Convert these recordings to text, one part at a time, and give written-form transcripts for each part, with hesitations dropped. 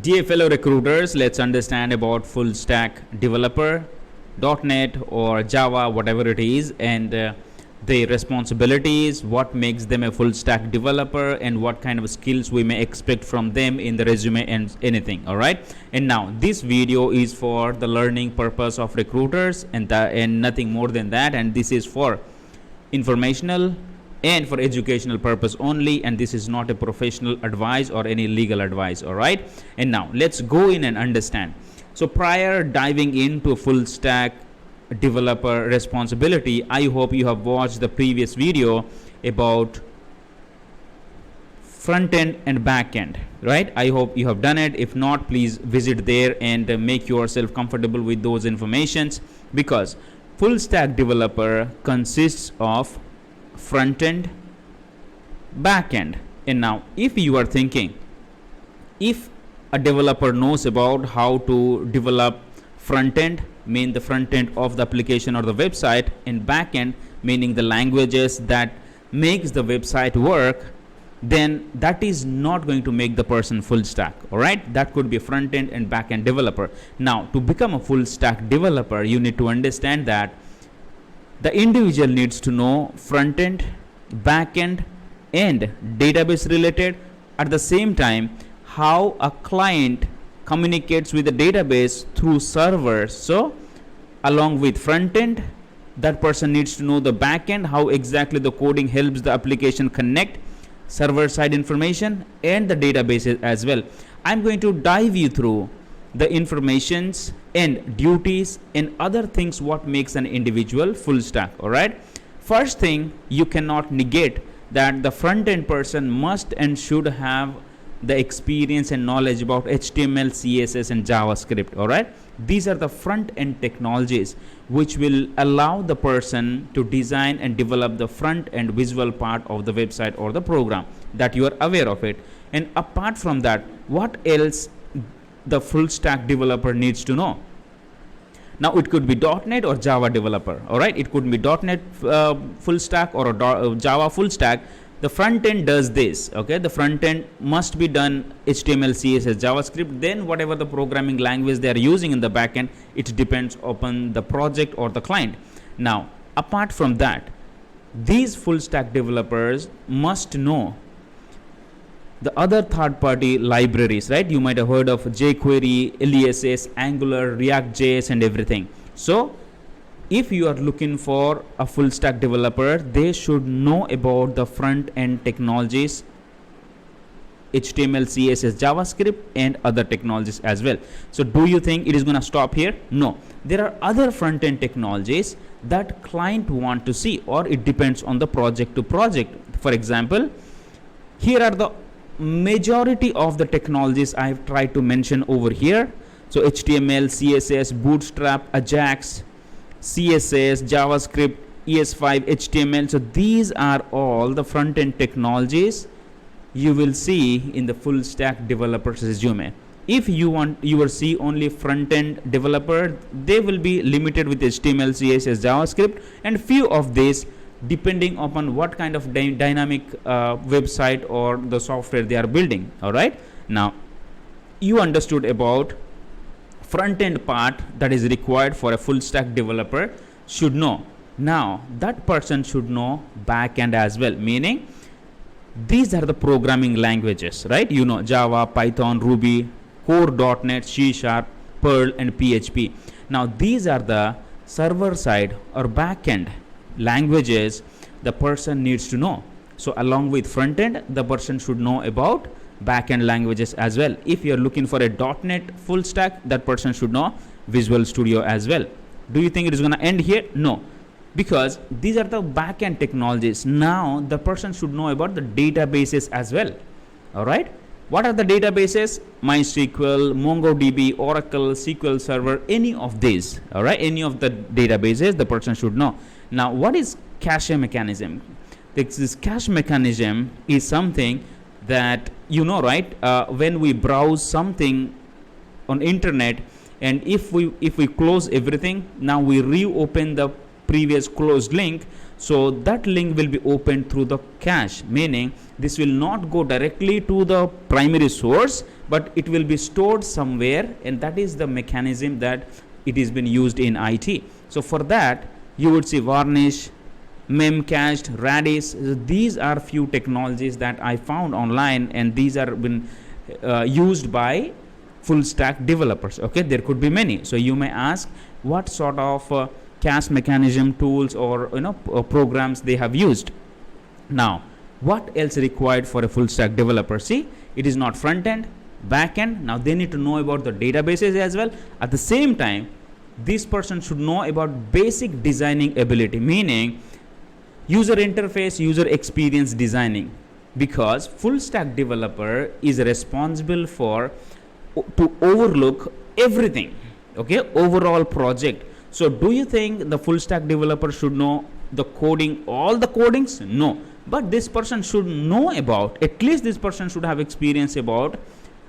Dear fellow recruiters, let's understand about full stack developer, .NET or Java, whatever it is, and their responsibilities, what makes them a full stack developer, and what kind of skills we may expect from them in the resume and anything. All right. And now this video is for the learning purpose of recruiters and nothing more than that. And this is for informational and for educational purpose only, and this is not a professional advice or any legal advice. All right. And now let's go in and understand. So prior diving into full stack developer responsibility, I hope you have watched the previous video about front end and back end, right? I hope you have done it. If not, please visit there and make yourself comfortable with those informations, because full stack developer consists of front end, back end. And now if you are thinking, if a developer knows about how to develop front end, mean the front end of the application or the website, and back end meaning the languages that makes the website work, then that is not going to make the person full stack. All right, that could be front end and back end developer. Now to become a full stack developer, you need to understand that the individual needs to know front end, back end, and database related. At the same time, how a client communicates with the database through servers. So along with front end, that person needs to know the back end, how exactly the coding helps the application connect server side information and the databases as well. I'm going to dive you through the informations and duties and other things what makes an individual full stack. All right. First thing, you cannot negate that the front end person must and should have the experience and knowledge about HTML, CSS and JavaScript. All right. These are the front end technologies which will allow the person to design and develop the front end visual part of the website or the program, that you are aware of it. And apart from that, what else the full stack developer needs to know? Now it could be .NET or Java developer. All right, it could be .NET full stack or a Java full stack. The front end does this. Okay, the front end must be done HTML, CSS, JavaScript. Then whatever the programming language they are using in the back end, it depends upon the project or the client. Now apart from that, these full stack developers must know the other third-party libraries, right? You might have heard of jQuery, LESS, Angular, React.js and everything. So if you are looking for a full stack developer, they should know about the front end technologies, HTML, CSS, JavaScript and other technologies as well. So do you think it is going to stop here? No, there are other front end technologies that client want to see, or it depends on the project to project. For example, here are the majority of the technologies I have tried to mention over here. So HTML, CSS, Bootstrap, Ajax, CSS, JavaScript, ES5, HTML. So these are all the front end technologies you will see in the full stack developer's resume. If you will see only front end developer, they will be limited with HTML, CSS, JavaScript, and few of these depending upon what kind of dynamic website or the software they are building. All right, now you understood about front end part that is required for a full stack developer should know. Now that person should know back end as well, meaning these are the programming languages, right? You know, Java, Python, Ruby, core .NET, C#, Perl and PHP. Now these are the server side or back end languages the person needs to know. So along with front end, the person should know about back end languages as well. If you are looking for a .NET full stack, that person should know Visual Studio as well. Do you think it is going to end here? No, because these are the back end technologies. Now the person should know about the databases as well. All right, what are the databases? MySQL, MongoDB, Oracle, SQL Server, any of these. All right, any of the databases the person should know. Now what is cache mechanism? This cache mechanism is something that you know, right? When we browse something on internet, and if we close everything, now we reopen the previous closed link, so that link will be opened through the cache, meaning this will not go directly to the primary source, but it will be stored somewhere, and that is the mechanism that it is been used in IT. So for that, you would see Varnish, Memcached, Radis. These are few technologies that I found online, and these are been used by full stack developers. Okay, there could be many. So you may ask what sort of cache mechanism tools or programs they have used. Now, what else required for a full stack developer? See, it is not front end, back end. Now they need to know about the databases as well. At the same time, this person should know about basic designing ability, meaning user interface, user experience designing, because full stack developer is responsible for to overlook everything, okay, overall project. So do you think the full stack developer should know the coding, all the codings? No, but this person should know about, at least this person should have experience about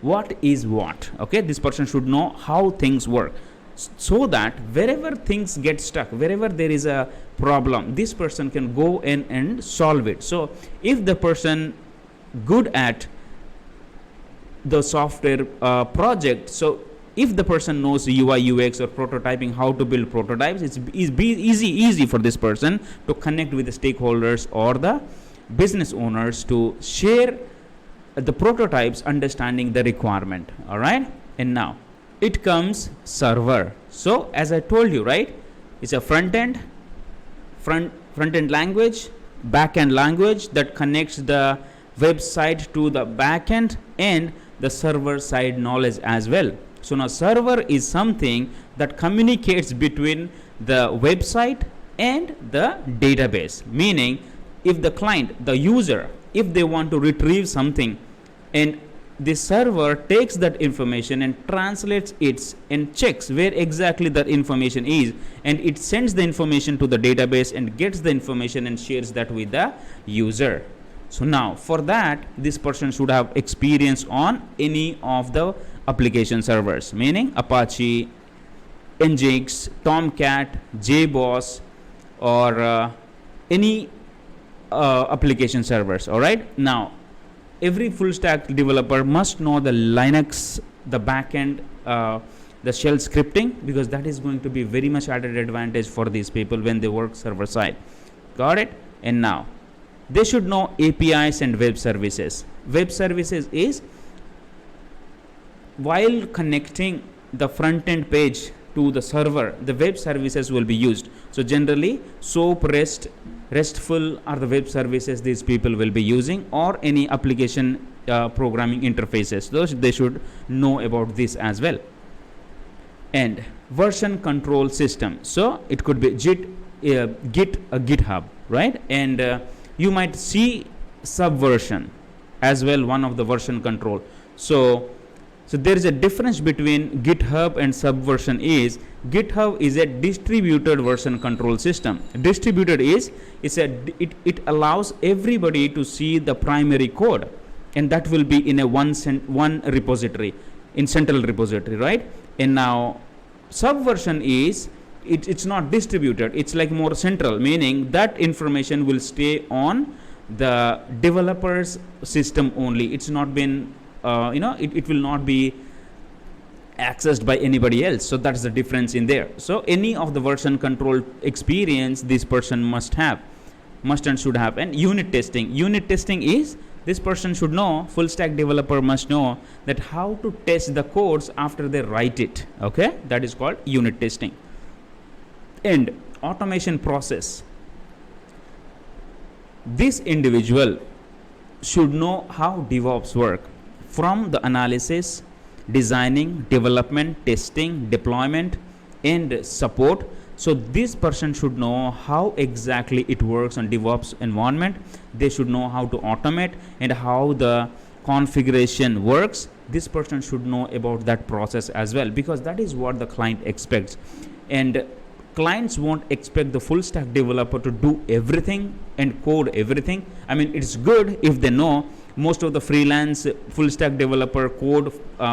what is what. Okay, this person should know how things work, so that wherever things get stuck, wherever there is a problem, this person can go in and solve it. So if the person good at the software project, so if the person knows UI UX or prototyping, how to build prototypes, it's easy for this person to connect with the stakeholders or the business owners to share the prototypes, understanding the requirement. All right, and now it comes server. So as I told you, right, it's a front end language, back end language that connects the website to the back end and the server side knowledge as well. So now server is something that communicates between the website and the database, meaning if the client, the user, if they want to retrieve something, and the server takes that information and translates it and checks where exactly that information is, and it sends the information to the database and gets the information and shares that with the user. So now for that, this person should have experience on any of the application servers, meaning Apache, Nginx, Tomcat, JBoss, or any application servers. All right, now every full stack developer must know the Linux, the backend, the shell scripting, because that is going to be very much added advantage for these people when they work server side. Got it? And now they should know APIs and web services. Web services is while connecting the front end page to the server, the web services will be used. So generally SOAP, RESTful are the web services these people will be using, or any application programming interfaces. Those they should know about this as well. And version control system. So it could be Git, GitHub, right? And you might see Subversion as well, one of the version control. So there is a difference between GitHub and Subversion. Is GitHub is a distributed version control system. Distributed is it allows everybody to see the primary code, and that will be in a one repository, in central repository, right? And now Subversion is it's not distributed, it's like more central, meaning that information will stay on the developer's system only. It's not been it will not be accessed by anybody else. So that's the difference in there. So any of the version control experience this person must and should have. And unit testing is, this person should know, full stack developer must know that how to test the codes after they write it. Okay, that is called unit testing. And automation process, this individual should know how DevOps work, from the analysis, designing, development, testing, deployment, and support. So this person should know how exactly it works on DevOps environment. They should know how to automate and how the configuration works. This person should know about that process as well, because that is what the client expects. And clients won't expect the full stack developer to do everything and code everything. I mean, it's good if they know. Most of the freelance full stack developer code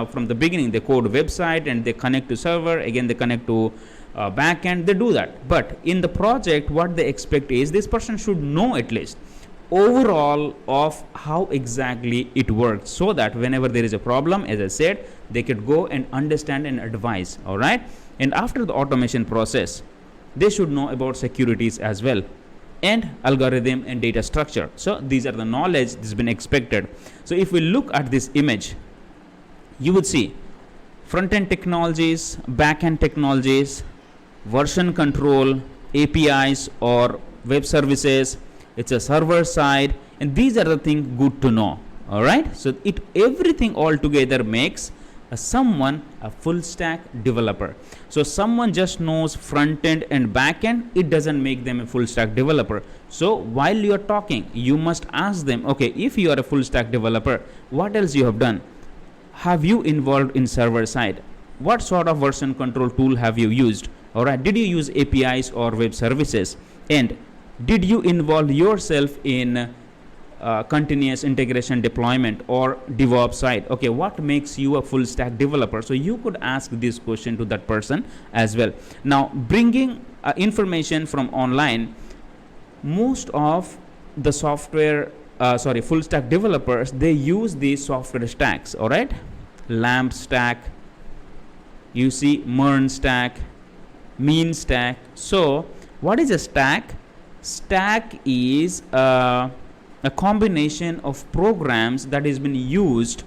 from the beginning. They code website and they connect to server, again they connect to backend, they do that. But in the project, what they expect is this person should know at least overall of how exactly it works, so that whenever there is a problem, as I said, they could go and understand and advise. All right. And after the automation process, they should know about securities as well, and algorithm and data structure. So these are the knowledge that's been expected. So if we look at this image, you would see front-end technologies, back-end technologies, version control, APIs or web services, it's a server side, and these are the things good to know. All right. So it everything all together makes someone a full stack developer. So someone just knows front end and back end, it doesn't make them a full stack developer. So while you are talking, you must ask them, okay, if you are a full stack developer, what else you have done? Have you involved in server side? What sort of version control tool have you used? All right. Did you use APIs or web services? And did you involve yourself in continuous integration deployment or DevOps side? Okay, what makes you a full stack developer? So you could ask this question to that person as well. Now, bringing information from online, most of the full stack developers, they use these software stacks. All right, LAMP stack, you see MERN stack, mean stack. So what is a stack? Stack is a combination of programs that has been used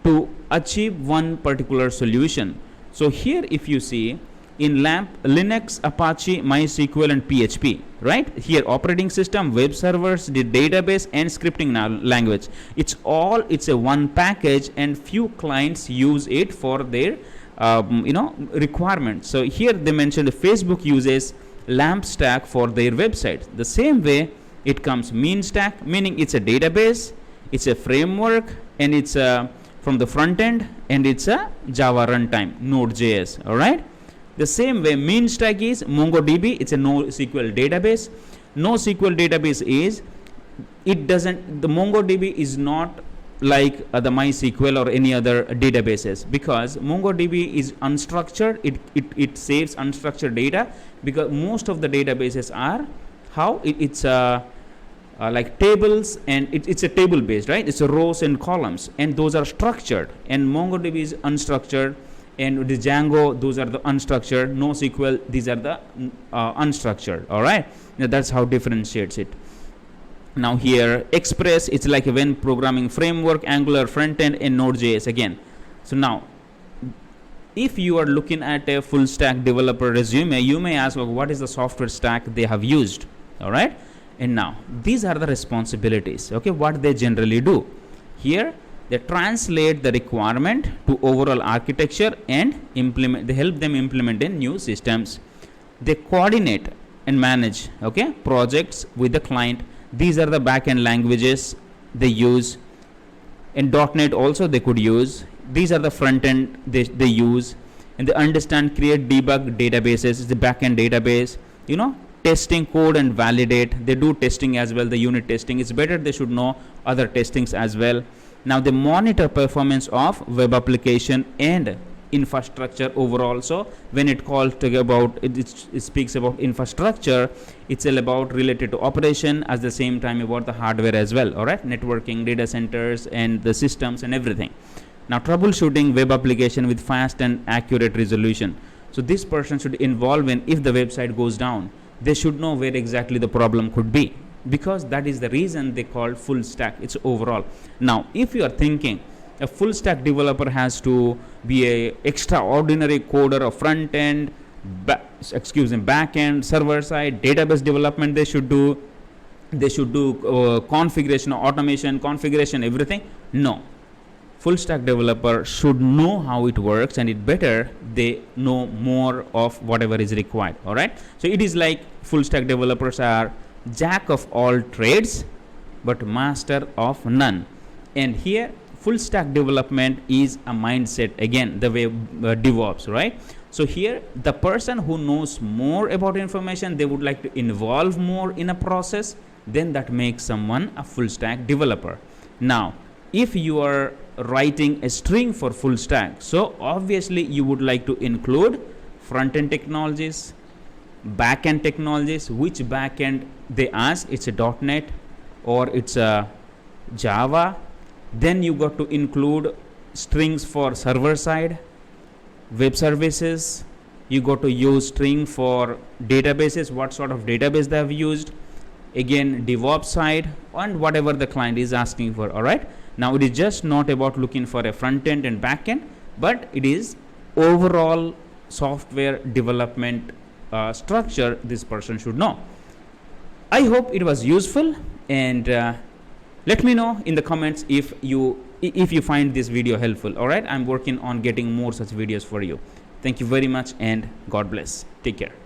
to achieve one particular solution. So here if you see in LAMP, Linux, Apache, MySQL and PHP, right? Here operating system, web servers, the database and scripting language. It's a one package, and few clients use it for their requirements. So here they mentioned Facebook uses LAMP stack for their website. The same way it comes mean stack, meaning it's a database, it's a framework, and it's from the front end, and it's a Java runtime, Node.js. All right. The same way mean stack is MongoDB, it's a NoSQL database. NoSQL database is, the MongoDB is not like the MySQL or any other databases, because MongoDB is unstructured. It saves unstructured data, because most of the databases are it's like tables, and it's a table based, right? It's a rows and columns, and those are structured, and MongoDB is unstructured, and the Django, those are the unstructured. NoSQL, these are the unstructured. All right. Now that's how differentiates it. Now here Express, it's like a when programming framework, Angular front end, and Node.js again. So now if you are looking at a full stack developer resume, you may ask, well, what is the software stack they have used? All right. And now these are the responsibilities. Okay, what they generally do here, they translate the requirement to overall architecture and implement. They help them implement in new systems. They coordinate and manage projects with the client. These are the back-end languages they use. In .NET also they could use. These are the front end they use. And they understand, create, debug databases. It's the back-end database. Testing code and validate. They do testing as well, the unit testing. It's better they should know other testings as well. Now they monitor performance of web application and infrastructure overall. So when it speaks about infrastructure, it's all about related to operation, at the same time about the hardware as well. All right, networking, data centers, and the systems and everything. Now troubleshooting web application with fast and accurate resolution. So this person should involve in, if the website goes down, they should know where exactly the problem could be, because that is the reason they call full stack. It's overall. Now if you are thinking a full stack developer has to be a extraordinary coder of front end, back end, server side, database development, they should do configuration, automation, configuration, everything. No, full stack developer should know how it works, and it better they know more of whatever is required. All right. So it is like full stack developers are jack of all trades but master of none. And here full stack development is a mindset, again the way DevOps, right? So here the person who knows more about information, they would like to involve more in a process, then that makes someone a full stack developer. Now if you are writing a string for full stack, so obviously you would like to include front end technologies, back end technologies. Which back end they ask? It's a .NET, or it's a Java. Then you got to include strings for server side, web services. You got to use string for databases, what sort of database they have used, again DevOps side, and whatever the client is asking for. All right, now it is just not about looking for a front end and back end, but it is overall software development structure this person should know. I hope it was useful, and let me know in the comments if you find this video helpful. All right, I'm working on getting more such videos for you. Thank you very much, and God bless. Take care.